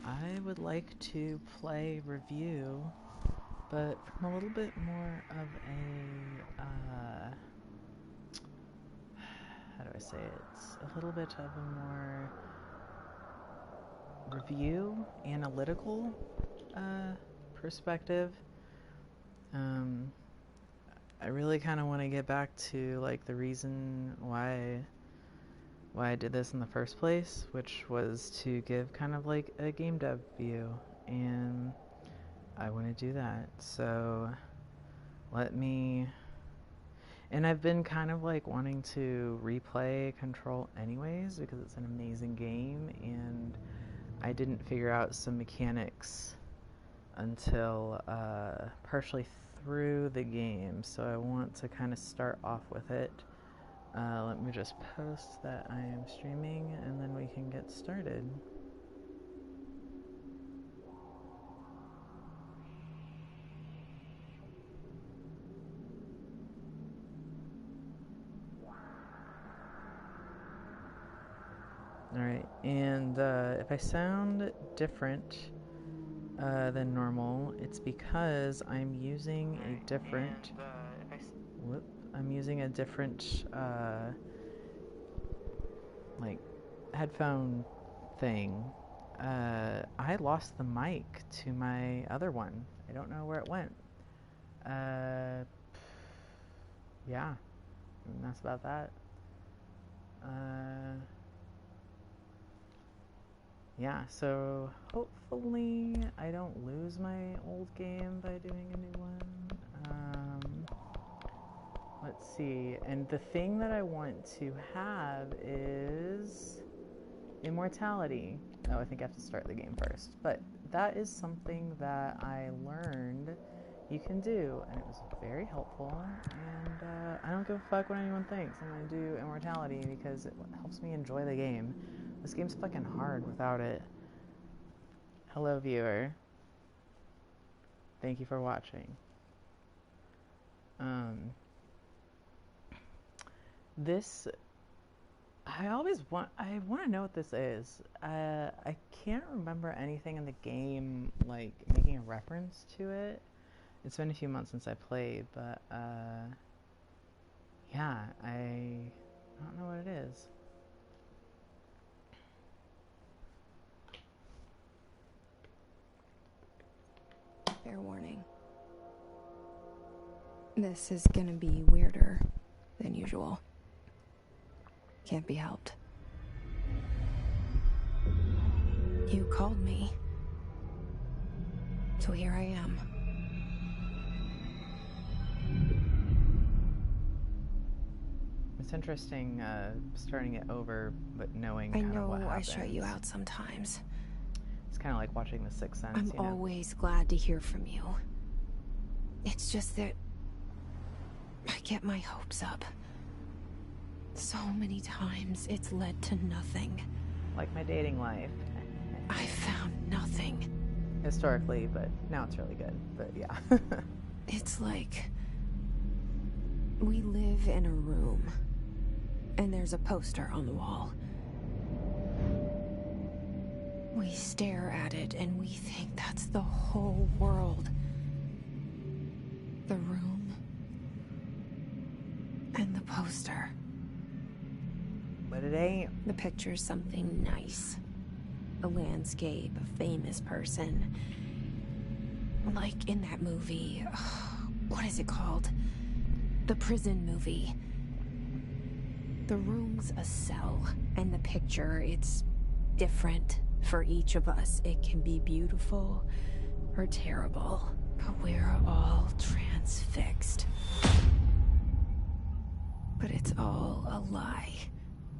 I would like to play review, but from a little bit more of a, how do I say it? It's a little bit of a more review, analytical perspective. Um, I really kind of want to get back to like the reason why I did this in the first place, which was to give kind of like a game dev view, and I want to do that. So let me. And I've been kind of like wanting to replay Control anyways because it's an amazing game, and I didn't figure out some mechanics until partially through the game, so I want to kind of start off with it. Let me just post that I am streaming and then we can get started. Alright, and if I sound different than normal, it's because I'm using a different. I'm using a different like headphone thing. I lost the mic to my other one. I don't know where it went. Uh, yeah, and that's about that. Uh, yeah, so hopefully I don't lose my old game by doing a new one. Let's see. And the thing that I want to have is immortality. Oh, I think I have to start the game first. But that is something that I learned you can do, and it was very helpful. And I don't give a fuck what anyone thinks. I'm gonna do immortality because it helps me enjoy the game. This game's fucking hard without it. Hello, viewer. Thank you for watching. This I want to know what this is. I can't remember anything in the game like making a reference to it. It's been a few months since I played, but yeah, I don't know what it is. Fair warning. This is gonna be weirder than usual. Can't be helped. You called me. So here I am. It's interesting starting it over, but knowing I kind of what know I happens. shut you out sometimes. It's kind of like watching The Sixth Sense. I'm always glad to hear from you. It's just that I get my hopes up. So many times it's led to nothing. Like my dating life. I found nothing. Historically, but now it's really good. But yeah. It's like we live in a room, and there's a poster on the wall. We stare at it, and we think that's the whole world. The room and the poster. But it ain't. The picture's something nice. A landscape, a famous person. Like in that movie, what is it called? The prison movie. The room's a cell, and the picture, it's different for each of us. It can be beautiful or terrible, but we're all transfixed. But it's all a lie.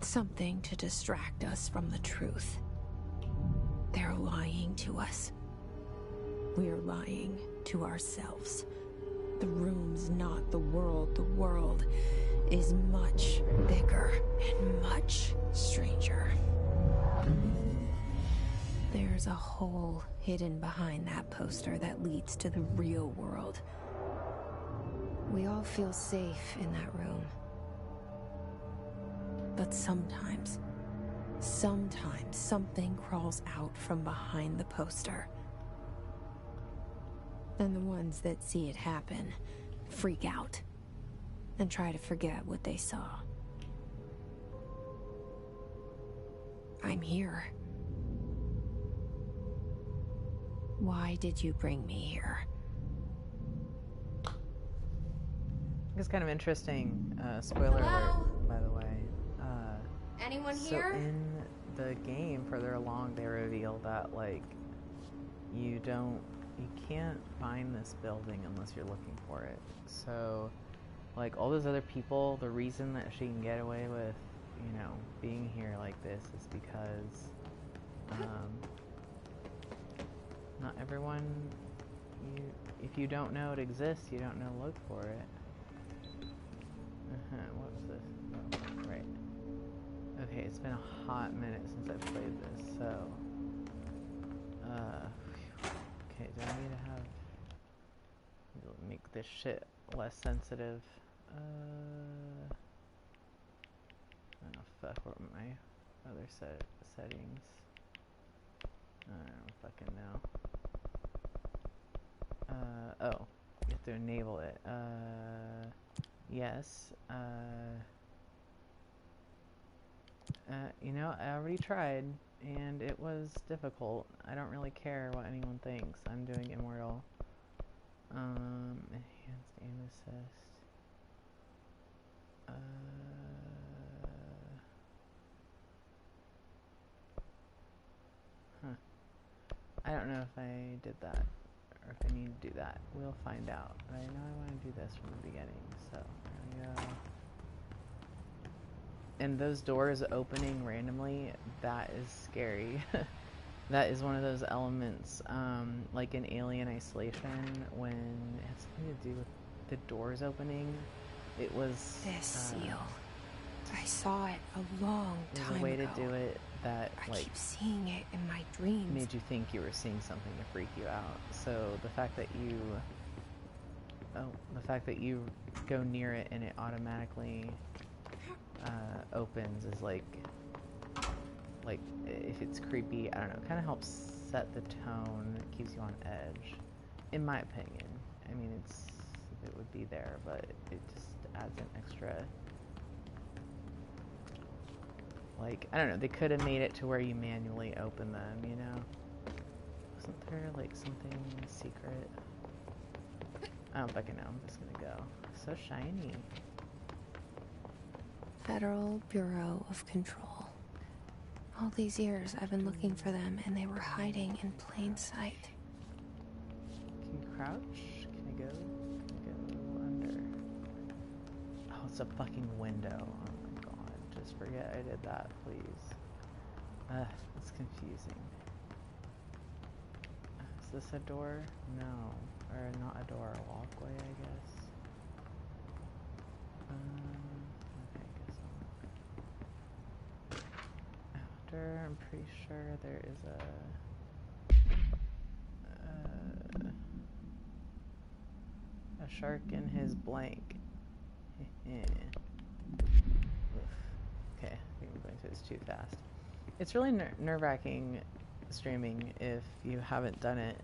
Something to distract us from the truth. They're lying to us. We're lying to ourselves. The room's not the world. The world is much bigger and much stranger. There's a hole hidden behind that poster that leads to the real world. We all feel safe in that room. But sometimes, Sometimes something crawls out from behind the poster. And the ones that see it happen freak out and try to forget what they saw. I'm here. Why did you bring me here? It's kind of interesting. Spoiler alert, by the way. Anyone So here? in the game, further along, they reveal that like you can't find this building unless you're looking for it. So, like all those other people, the reason that she can get away with, being here like this is because not everyone. If you don't know it exists, you don't know to look for it. What was this? Oh, right. Okay, it's been a hot minute since I've played this, so. Okay, do I need to have. Make this shit less sensitive? I don't fuck what my other settings. I don't fucking know. Oh, you have to enable it. Yes. I already tried, and it was difficult. I don't really care what anyone thinks. I'm doing Immortal. Enhanced aim assist. I don't know if I did that, or if I need to do that. We'll find out. But I know I want to do this from the beginning, so there we go. And those doors opening randomly, that is scary. That is one of those elements, like in Alien Isolation, when it had something to do with the doors opening. It was This seal. I saw it a long time ago. There's a way to do it that, I keep seeing it in my dreams. Made you think you were seeing something to freak you out. So the fact that you go near it and it automatically opens is like if it's creepy, I don't know, it kind of helps set the tone, it keeps you on edge, in my opinion. I mean, it would be there, but it just adds an extra, like, I don't know, they could have made it to where you manually open them, Wasn't there like something secret? I don't fucking know, I'm just gonna go. So shiny. Federal Bureau of Control. All these years I've been looking for them, and they were hiding in plain sight. Can you crouch? Can I go? Can I go under? Oh, it's a fucking window. Oh my god. Just forget I did that, please. It's confusing. Is this a door? No. Or not a door, a walkway, I guess. Okay, I guess after, I'm pretty sure there is a shark in his blank. Okay, I think I'm going through this too fast. It's really nerve-wracking streaming if you haven't done it.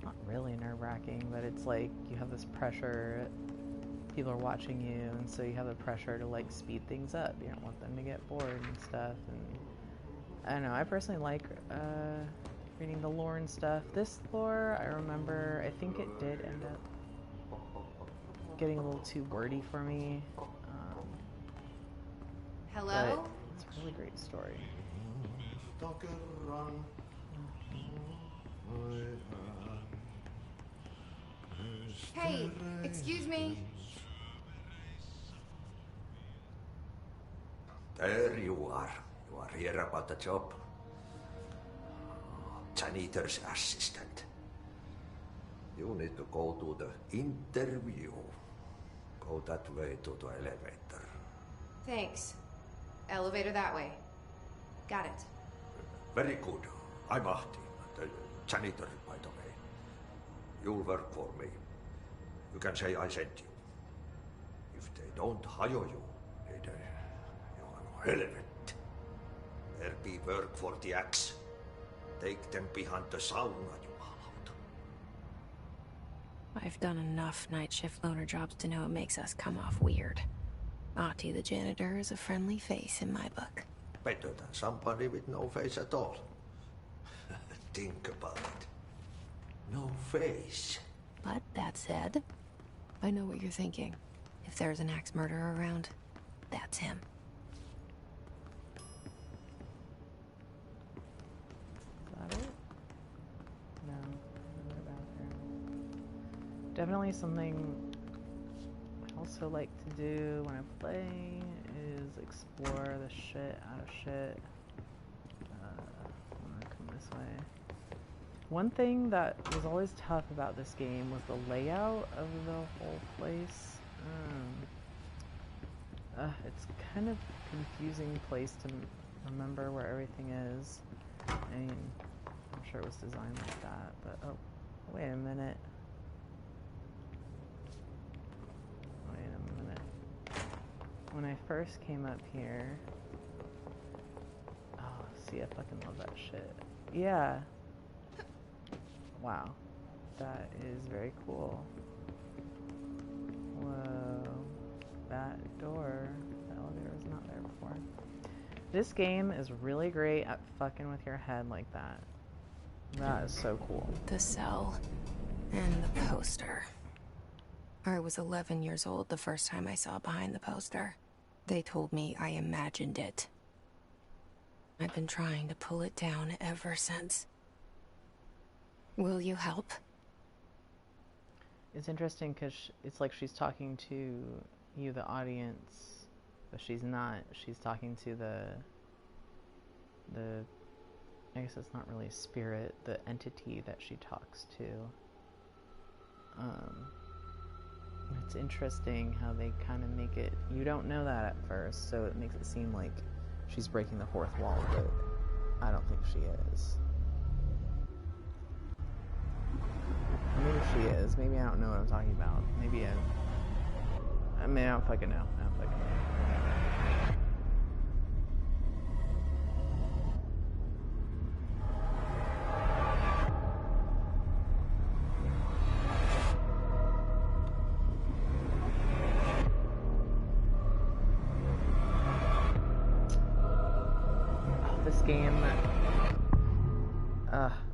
Not really nerve-wracking, but it's like you have this pressure. People are watching you, and so you have the pressure to like speed things up. You don't want them to get bored and stuff. And I don't know. I personally like reading the lore and stuff. This lore, I remember, I think it did end up getting a little too wordy for me. Hello? But it's a really great story. Hey, excuse me. There you are. You are here about the job. Janitor's assistant. You need to go to the interview. Go that way to the elevator. Thanks. Elevator that way. Got it. Very good. I'm Ahti, the janitor, by the way. You'll work for me. You can say I sent you. If they don't hire you, you are no helmet. There be work for the axe. Take them behind the sauna, jumalauta. I've done enough night shift loner jobs to know it makes us come off weird. Ahti the janitor is a friendly face in my book. Better than somebody with no face at all. Think about it. No face. But that said, I know what you're thinking. If there's an axe murderer around, that's him. Is that it? No, another bathroom. Definitely something I also like to do when I play is explore the shit out of shit. I'm gonna come this way. One thing that was always tough about this game was the layout of the whole place. It's kind of confusing place to remember where everything is. I mean, I'm sure it was designed like that, but oh, wait a minute. Wait a minute. When I first came up here, oh, see, I fucking love that shit. Yeah. Wow, that is very cool. Whoa, that door, the elevator was not there before. This game is really great at fucking with your head like that. That is so cool. The cell and the poster. I was 11 years old the first time I saw behind the poster. They told me I imagined it. I've been trying to pull it down ever since. Will you help? It's interesting because it's like she's talking to you, the audience, but she's not. She's talking to the I guess it's not really spirit, the entity that she talks to. It's interesting how they kind of make it, you don't know that at first, so it makes it seem like she's breaking the fourth wall, but I don't think she is. Maybe she is. Maybe I don't know what I'm talking about. Maybe I mean, I don't fucking know. I don't fucking know. Oh, this game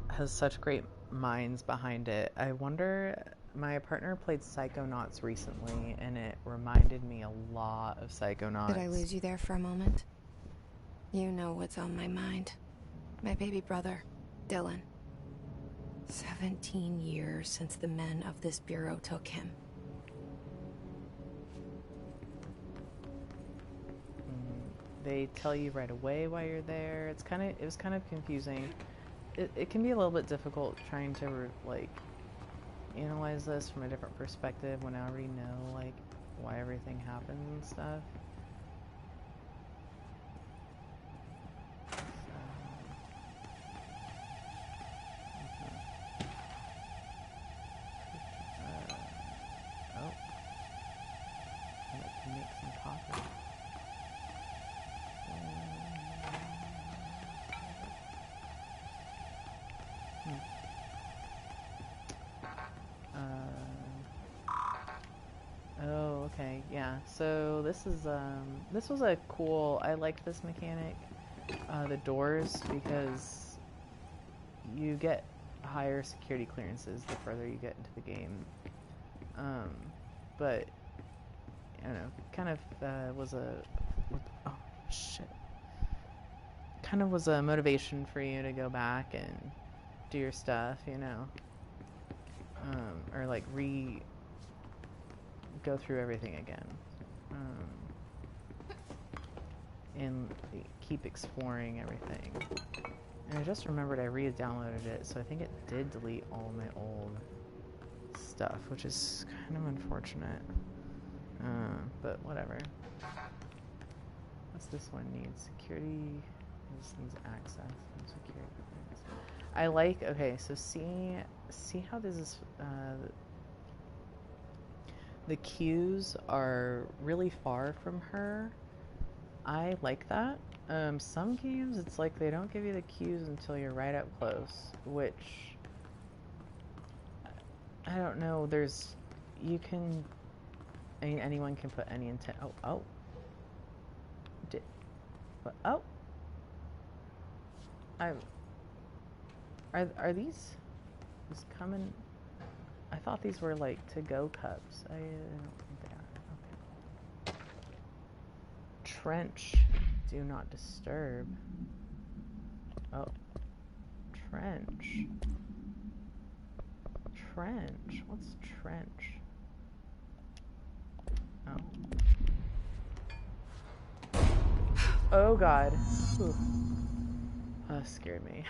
has such great minds behind it. I wonder, my partner played Psychonauts recently and it reminded me a lot of Psychonauts. Did I lose you there for a moment? You know what's on my mind. My baby brother, Dylan. 17 years since the men of this bureau took him. They tell you right away why you're there. It was kind of confusing. It can be a little bit difficult trying to like analyze this from a different perspective when I already know like why everything happens and stuff. Oh, I'd like to make some coffee. Oh, okay, yeah. So this was a cool. I liked this mechanic, the doors, because you get higher security clearances the further you get into the game. But I don't know, kind of was a oh shit. Kind of was a motivation for you to go back and do your stuff, you know, or like go through everything again, and keep exploring everything. And I just remembered I re-downloaded it, so I think it did delete all my old stuff, which is kind of unfortunate, but whatever. What's this one need? Security. This needs access and security. I like, okay, so see how this is, the cues are really far from her. I like that. Some games, it's like they don't give you the cues until you're right up close, which, I don't know, you can, I mean, anyone can put any intent, are these coming, I thought these were like to-go cups, I don't think they are, okay. Trench, do not disturb. Oh, trench. Trench, what's trench? Oh god. Ooh. That scared me.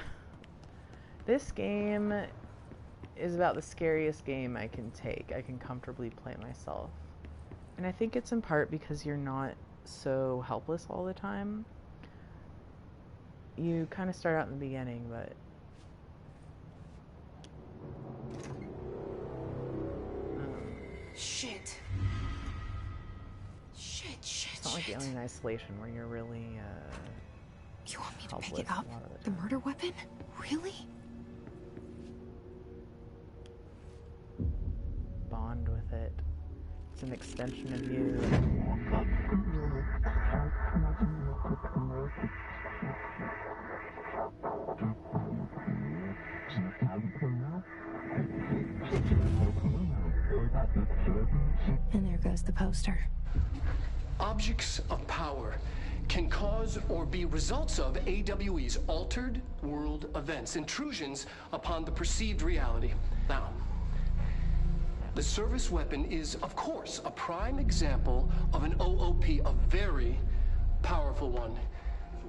This game is about the scariest game I can take. I can comfortably play myself. And I think it's in part because you're not so helpless all the time. You kind of start out in the beginning, but Shit. It's not like Alien Isolation where you're really You want me to helpless pick it up? a lot of The murder weapon? Really? Bond with it. It's an extension of you. And there goes the poster. Objects of power can cause or be results of AWE's altered world events, intrusions upon the perceived reality. Now, the service weapon is, of course, a prime example of an OOP, a very powerful one.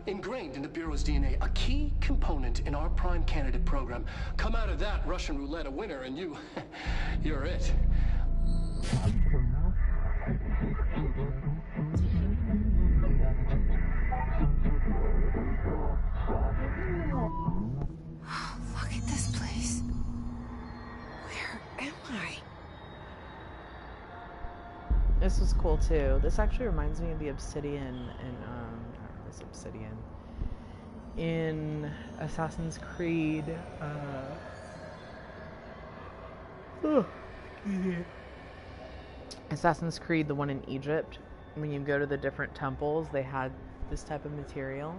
Ingrained in the Bureau's DNA, a key component in our prime candidate program. Come out of that Russian roulette a winner and you're it. Look at this place. Where am I? This was cool too. This actually reminds me of the obsidian in this obsidian in Assassin's Creed. Assassin's Creed, the one in Egypt. When you go to the different temples, they had this type of material.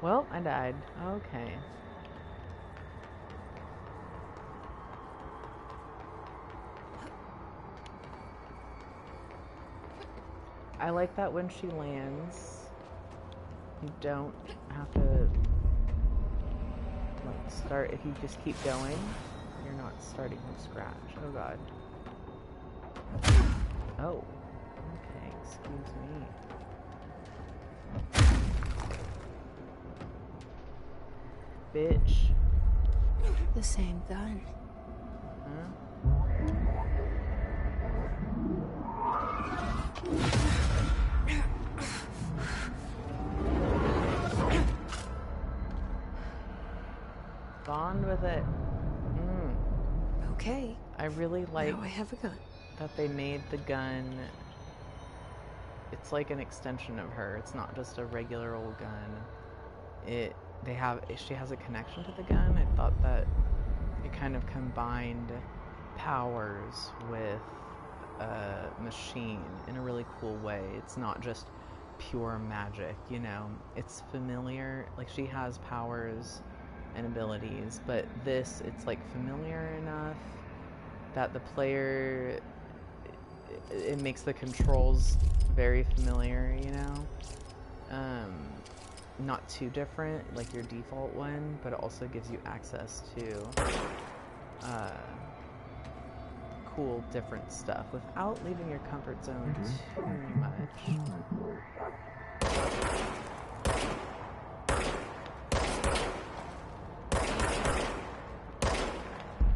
Well, I died. Okay. I like that when she lands, you don't have to like start. If you just keep going, you're not starting from scratch. Oh god. Oh. Okay, excuse me. Bitch. The same gun. Huh? Bond with it. Okay. I really like Now I have a gun. that they made the gun. It's like an extension of her. It's not just a regular old gun. She has a connection to the gun. I thought that it kind of combined powers with a machine in a really cool way. It's not just pure magic, you know. It's familiar. Like, she has powers and abilities, but it's like familiar enough that the player, it makes the controls very familiar, you know. Not too different like your default one, but it also gives you access to cool different stuff without leaving your comfort zone too much.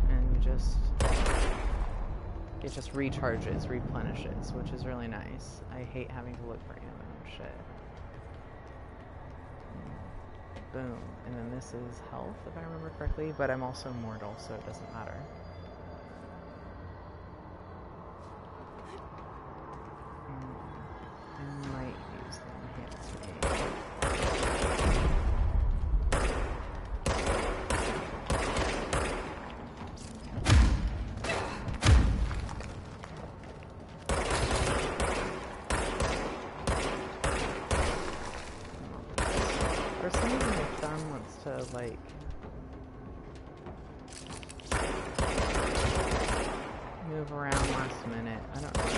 And it just recharges, replenishes, which is really nice. I hate having to look for ammo and shit. Boom. And then this is health, if I remember correctly, but I'm also mortal, so it doesn't matter. I might use the enhanced aid. For some reason, my thumb wants to, like, move around last minute. I don't know why.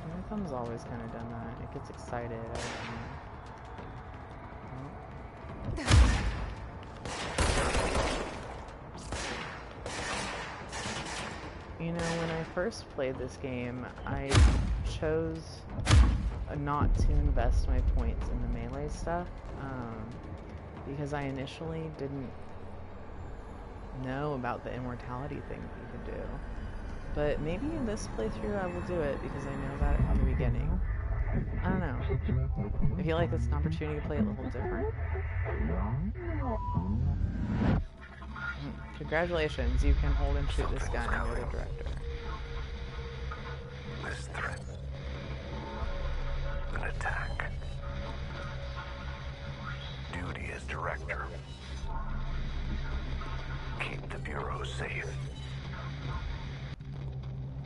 My thumb's always kind of done that. It gets excited. You know, when I first played this game, I chose not to invest my points in the melee stuff, because I initially didn't know about the immortality thing that you could do. But maybe in this playthrough I will do it because I know that at the beginning. I don't know. I feel like it's an opportunity to play it a little different. Congratulations, you can hold and shoot this gun. You're the director. This threat. An attack. Duty as director. Keep the Bureau safe.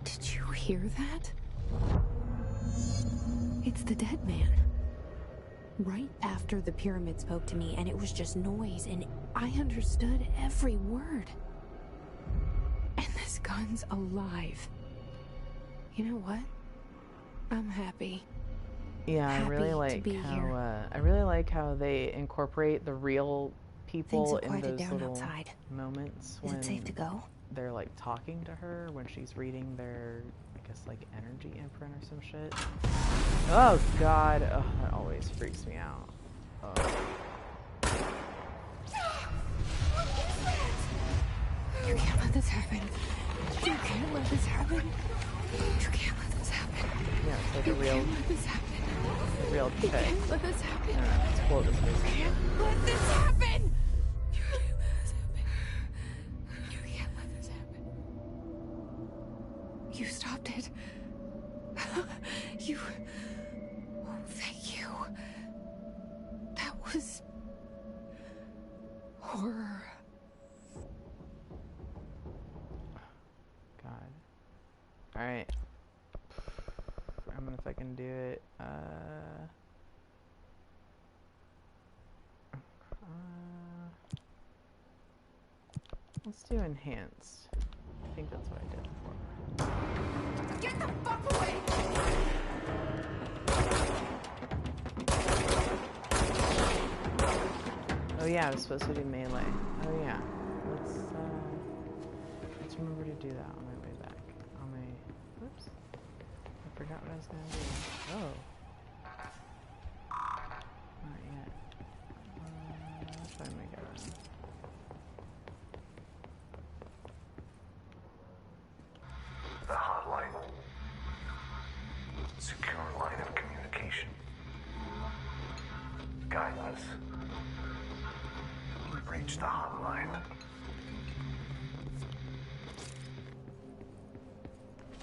Did you hear that? It's the dead man. Right after the pyramid spoke to me, and it was just noise, and I understood every word. And this gun's alive. You know what? I'm happy. Yeah, I really like how they incorporate the real people in those little moments when Is it safe to go? they're like talking to her when she's reading their, I guess, like energy imprint or some shit. Oh god, oh, that always freaks me out. Oh. You can't let this happen. You can't let this happen. You can't let this happen. Yeah, it's like a real, You can't let this happen. real You chick. can't let this happen. Let's quote this You basically. can't let this happen. You can't let this happen. You can't let this happen. You stopped it. You... Oh, thank you. That was... horror. God. Alright. I'm gonna fucking do it. Let's do enhanced. I think that's what I did before. Get the fuck away! Oh yeah, I was supposed to do melee. Oh yeah. Let's remember to do that on my way back. On my... Whoops. I forgot what I was gonna do. Oh. Not yet. Let's find my gun. The hotline. Secure line of communication. Guileless. We've reached the hotline.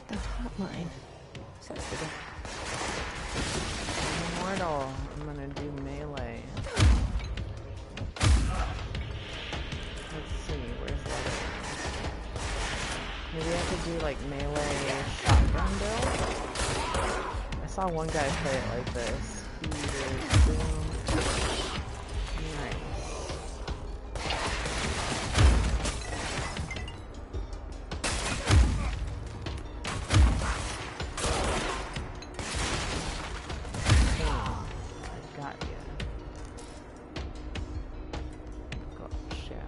The hotline. Says the I'm immortal. I'm gonna do melee. Let's see, where's that? Maybe I could do like melee shotgun build? I saw one guy play it like this. He was doing... Nice. I got ya. Gotcha.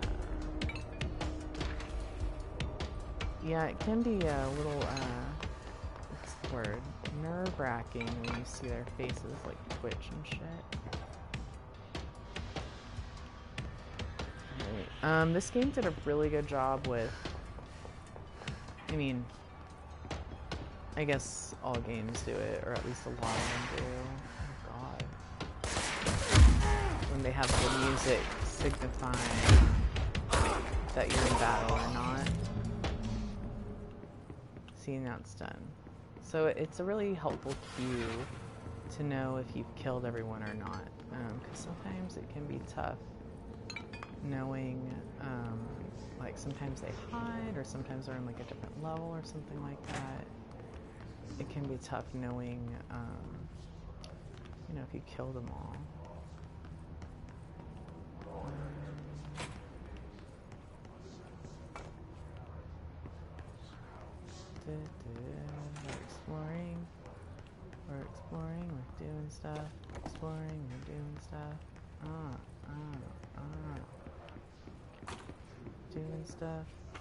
Yeah, it can be a little, what's the word? nerve-wracking when you see their faces like twitch and shit. Right. This game did a really good job with, I mean, I guess all games do it, or at least a lot of them do. Oh god. When they have the music signifying that you're in battle or not. See, now it's done. So it's a really helpful cue to know if you've killed everyone or not, because sometimes it can be tough knowing, like sometimes they hide, or sometimes they're in like a different level or something like that. It can be tough knowing, you know, if you kill them all. We're exploring, we're doing stuff, exploring, we're doing stuff,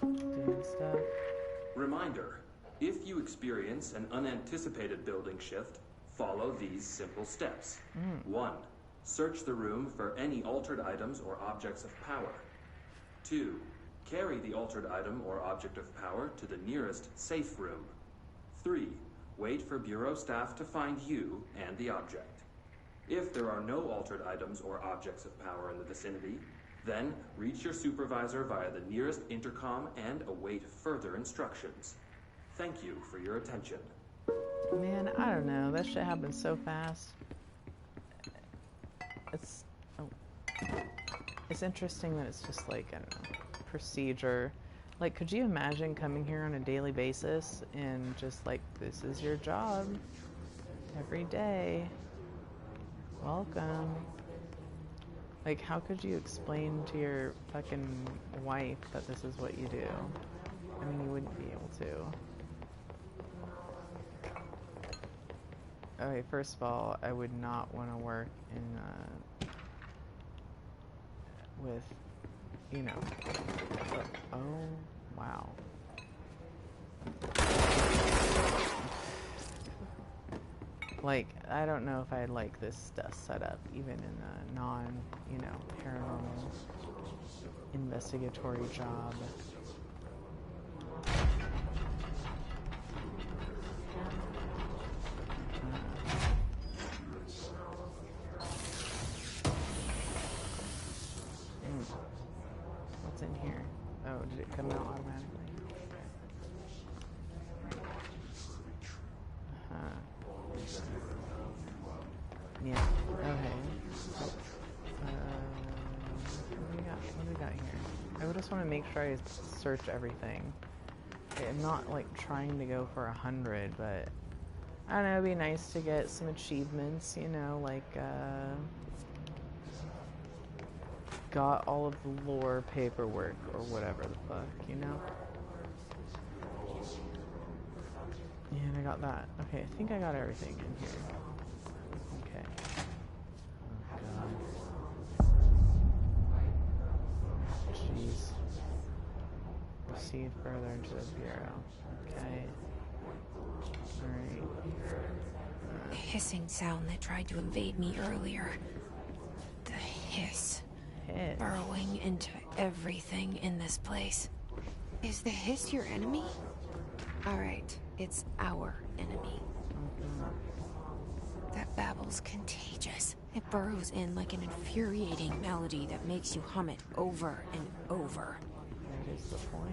doing stuff. Reminder, if you experience an unanticipated building shift, follow these simple steps. 1. Search the room for any altered items or objects of power. 2. Carry the altered item or object of power to the nearest safe room. 3. Wait for Bureau staff to find you and the object. If there are no altered items or objects of power in the vicinity, then reach your supervisor via the nearest intercom and await further instructions. Thank you for your attention. Man, I don't know. That shit happens so fast. It's interesting that it's just like, I don't know, procedure. Like, could you imagine coming here on a daily basis and just like, this is your job every day. Welcome. Like, how could you explain to your fucking wife that this is what you do? I mean, you wouldn't be able to. Okay, first of all, I would not want to work in, with, you know, oh, wow. Like, I don't know if I'd like this setup, even in a non, you know, paranormal investigatory job. What's in here? Oh, did it come out automatically? Yeah, okay. What do we got here? I just want to make sure I search everything. Okay, I'm not like trying to go for 100, but I don't know, it'd be nice to get some achievements, you know, like got all of the lore paperwork or whatever the fuck, you know? Yeah, and I got that. Okay, I think I got everything in here. Okay. Oh, God. Jeez. Proceed further into the bureau. Okay. Alright. The hissing sound that tried to invade me earlier. The hiss. Burrowing into everything in this place. Is the hiss your enemy? Alright, it's our enemy. That babble's contagious. It burrows in like an infuriating melody that makes you hum it over and over. That is the point.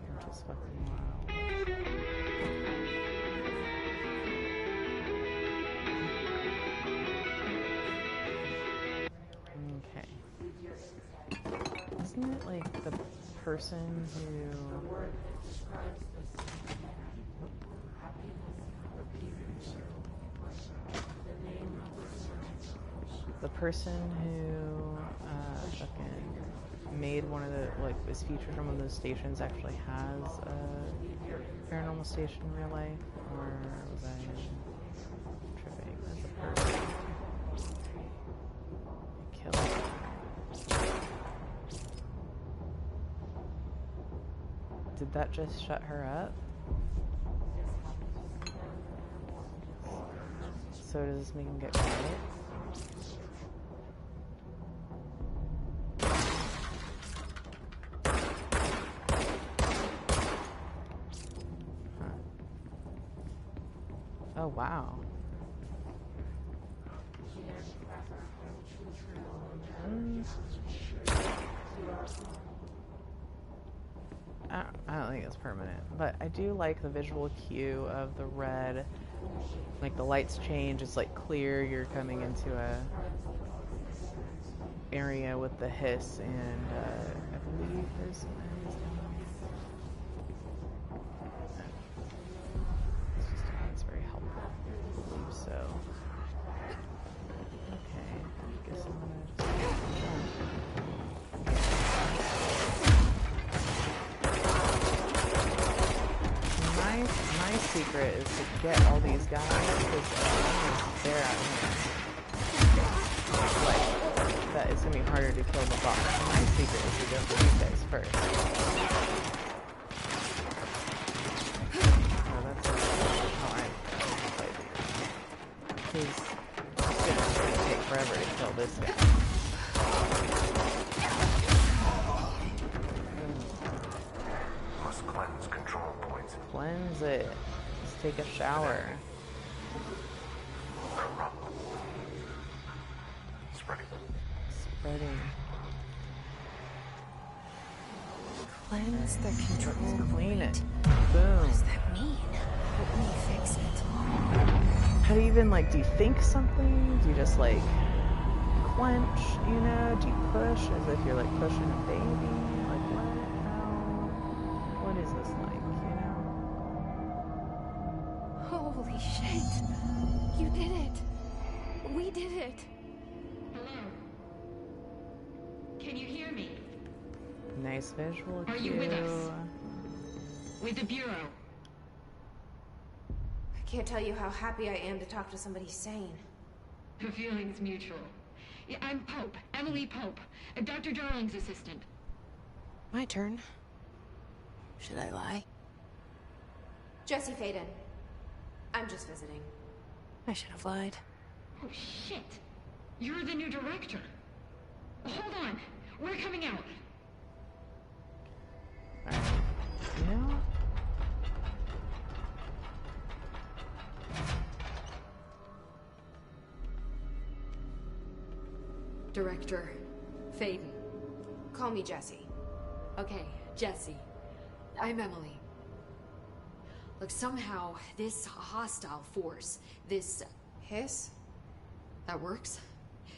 You're just fucking wild. Isn't it like the person who... The person who fucking made one of the, like, was featured on one of those stations actually has a paranormal station in real life? Or was I tripping as a person? I killed him. Did that just shut her up? so does this make him get quiet? Oh, wow. I don't think it's permanent, but I do like the visual cue of the red. Like the lights change, it's like clear, you're coming into a area with the hiss, and I believe there's some enemies down there. It's very helpful. I believe so. Okay, I guess I'm gonna just my secret is to get all these guys because they're out here. Like, that it's gonna be harder to kill the boss. My secret is to go for these guys first. Oh, that's how I play these. Because it's gonna take forever to kill this guy. Must cleanse control points. Cleanse it. Let's take a shower. Corrupt. Spreading. Spreading. Cleanse the control Let's clean point. it. Boom. What does that mean? Help me fix it. How do you even, like, do you think something? Do you just, like, clench, you know? Do you push as if you're, like, pushing a baby? Like, what? How? What is this like, you know? Holy shit. You did it. We did it. Hello? Can you hear me? Nice visual Are cue. you with us? With the Bureau? I can't tell you how happy I am to talk to somebody sane. The feeling's mutual. Yeah, I'm Pope, Emily Pope, Dr. Darling's assistant. My turn. Should I lie? Jesse Faden. I'm just visiting. I should have lied. Oh, shit. You're the new director. Hold on. We're coming out. Alright. You know? Director Faden. Call me Jesse. Okay, Jesse. I'm Emily. Look, somehow this hostile force, this... Hiss? that works?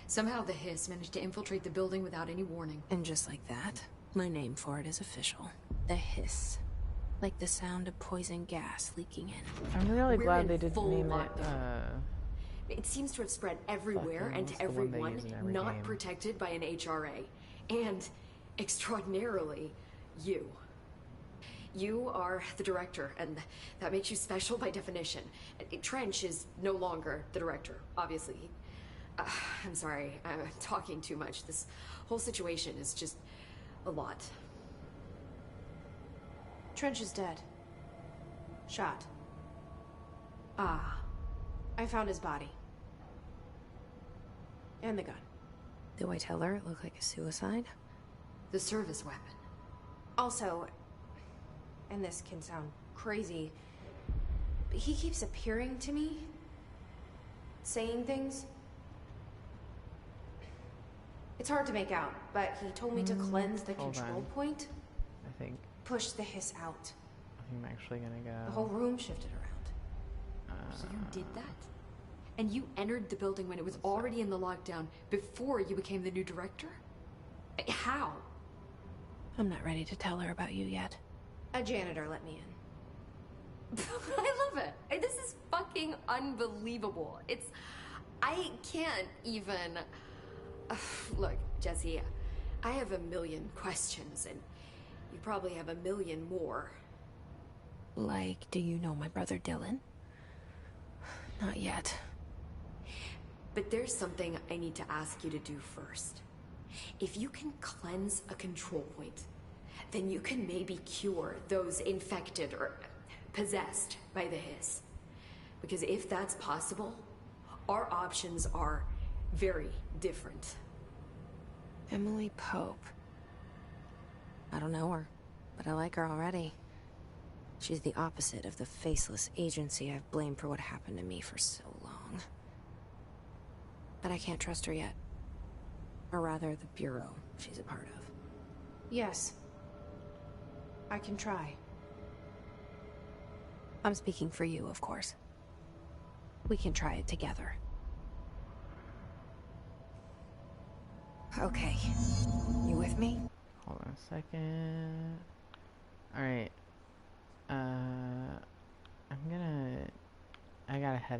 Somehow the Hiss managed to infiltrate the building without any warning. And just like that, my name for it is official. The Hiss. Like the sound of poison gas leaking in. I'm really We're glad in they didn't full name it, lockdown. It seems to have spread everywhere Fucking and to what's the one they everyone use in every not game? protected by an HRA. And, extraordinarily, you. You are the director, and that makes you special by definition. Trench is no longer the director, obviously. I'm sorry, I'm talking too much. This whole situation is just a lot. Trench is dead. Shot. Ah, I found his body. And the gun. Do I tell her it looked like a suicide? the service weapon. Also, and this can sound crazy, but he keeps appearing to me, saying things. It's hard to make out, but he told me to cleanse the hold control on. point, I think push the hiss out. I'm actually gonna go. The whole room shifted around. So you did that? And you entered the building when it was already in the lockdown before you became the new director? How? I'm not ready to tell her about you yet. A janitor let me in. I love it. This is fucking unbelievable. I can't even... Look, Jesse, I have a million questions, and you probably have a million more. Like, do you know my brother Dylan? Not yet. But there's something I need to ask you to do first. If you can cleanse a control point, then you can maybe cure those infected or possessed by the hiss. Because if that's possible, Our options are very different. Emily Pope. I don't know her, but I like her already. She's the opposite of the faceless agency I've blamed for what happened to me for so long. But I can't trust her yet. Or rather, the Bureau she's a part of. Yes. I can try. I'm speaking for you, of course. We can try it together. Okay. You with me? Hold on a second. Alright. I gotta head